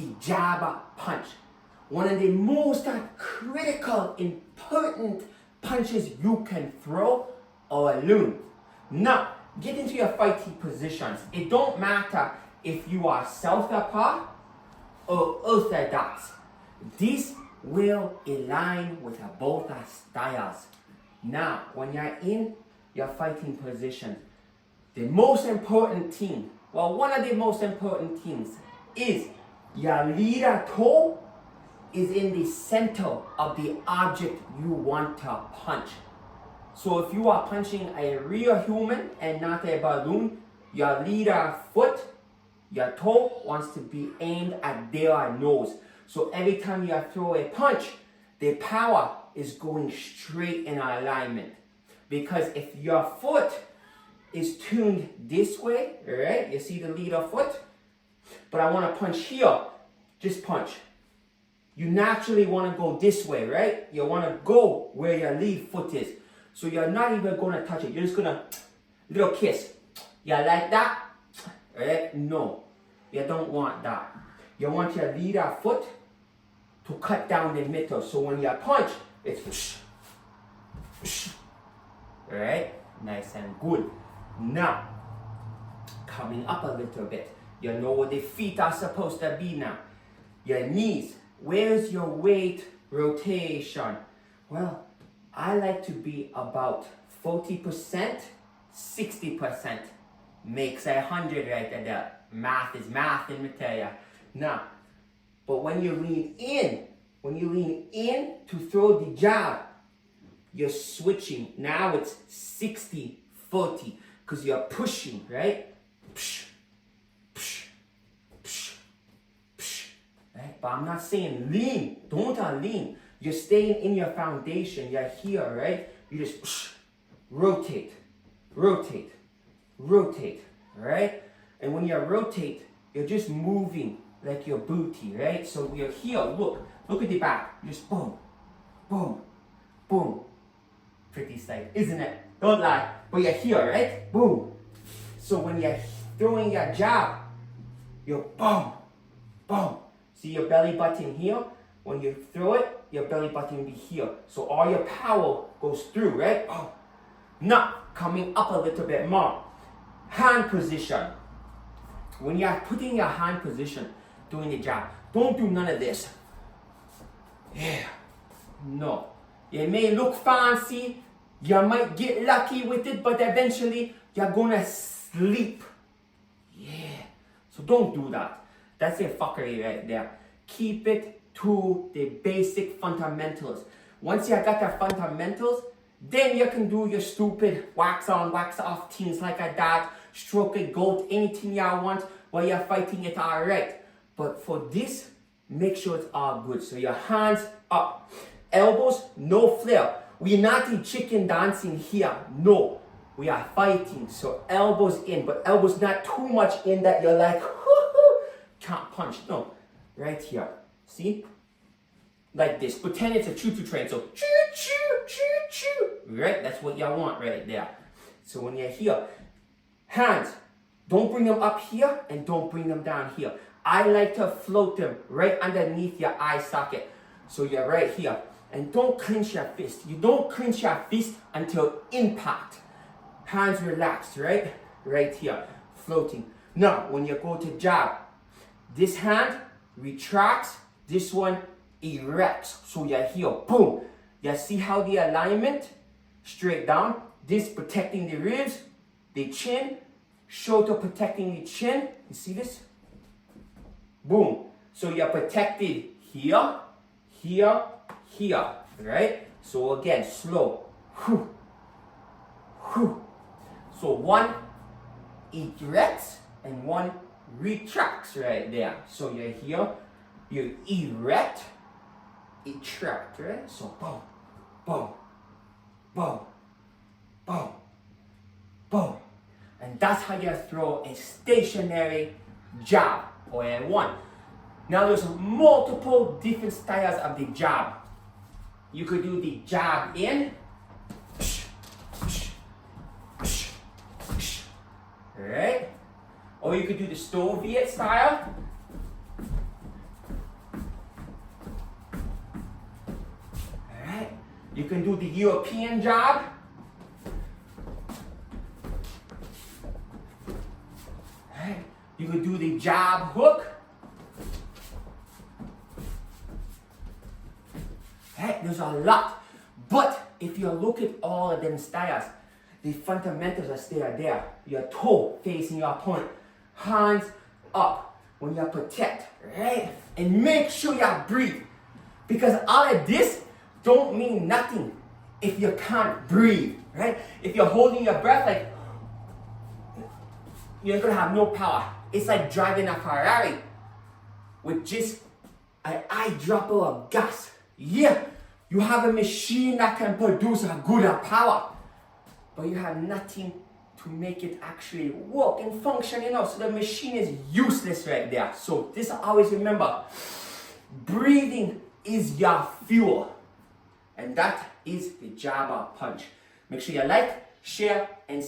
the jab punch. One of the most critical, important punches you can throw or learn. Now, get into your fighting positions. It don't matter if you are southpaw or orthodox. This will align with both styles. Now, when you're in your fighting position, the most important thing, one of the most important things is your leader toe is in the center of the object you want to punch. So if you are punching a real human and not a balloon, your leader foot, your toe wants to be aimed at their nose. So every time you throw a punch, the power is going straight in alignment. Because if your foot is tuned this way, right? You see the leader foot? But I want to punch here, just punch. You naturally want to go this way, right? You want to go where your lead foot is. So you're not even going to touch it. You're just going to, little kiss. You like that? Right? No, you don't want that. You want your leader foot to cut down the middle. So when you punch, it's whoosh, whoosh. Right? Nice and good. Now, coming up a little bit. You know where the feet are supposed to be now. Your knees. Where's your weight rotation? Well, I like to be about 40%, 60%. Makes 100 right there. Math is math, let me tell you. Now, but when you lean in to throw the jab, you're switching. Now it's 60-40 because you're pushing, right? Psh, psh, psh, psh, right? But I'm not saying lean. Don't lean. You're staying in your foundation. You're here, right? You just psh, rotate, rotate, rotate, right? And when you rotate, you're just moving like your booty, right? So you're here. Look at the back. You just boom, boom, boom. Pretty sight, isn't it? Don't lie. But you're here, right? Boom. So when you're throwing your jab, you're boom, boom. See your belly button here? When you throw it, your belly button will be here. So all your power goes through, right? Oh. Now, coming up a little bit more. Hand position. When you're putting your hand position, doing the jab, don't do none of this. Yeah. No. It may look fancy. You might get lucky with it, but eventually you're gonna sleep. Yeah. So don't do that. That's a fuckery right there. Keep it to the basic fundamentals. Once you got the fundamentals, then you can do your stupid wax on, wax off things like that. Stroke a goat, anything you want while you're fighting it, alright. But for this, make sure it's all good. So your hands up. Elbows, no flare. We're not in chicken dancing here. No. We are fighting. So elbows in. But elbows not too much in that you're like, can't punch. No. Right here. See? Like this. Pretend it's a choo-choo train. So choo-choo, choo-choo. Right? That's what y'all want right there. So when you're here, hands, don't bring them up here and don't bring them down here. I like to float them right underneath your eye socket. So you're right here. And don't clench your fist. You don't clench your fist until impact. Hands relaxed, right? Right here. Floating. Now, when you go to jab, this hand retracts. This one erects. So you're here. Boom. You see how the alignment? Straight down. This protecting the ribs, the chin. Shoulder protecting the chin. You see this? Boom. So you're protected here, here, here, right? So again, slow. Whew. Whew. So one erects and one retracts right there. So you're here, you erect, retract, right? So boom, boom, boom, boom, boom. And that's how you throw a stationary jab or a one. Now there's multiple different styles of the jab. You could do the jab in, right? Or you could do the Soviet style, You can do the European jab. Right. You can do the jab hook. Right. There's a lot. But if you look at all of them styles, the fundamentals are still there. Your toe facing your opponent. Hands up when you protect. Right. And make sure you breathe. Because all of this don't mean nothing if you can't breathe, right? If you're holding your breath, like, you're gonna have no power. It's like driving a Ferrari with just an eyedropper of gas. Yeah, you have a machine that can produce a good power, but you have nothing to make it actually work and function, so the machine is useless right there. So this always remember, breathing is your fuel. And that is the jab or punch. Make sure you like, share, and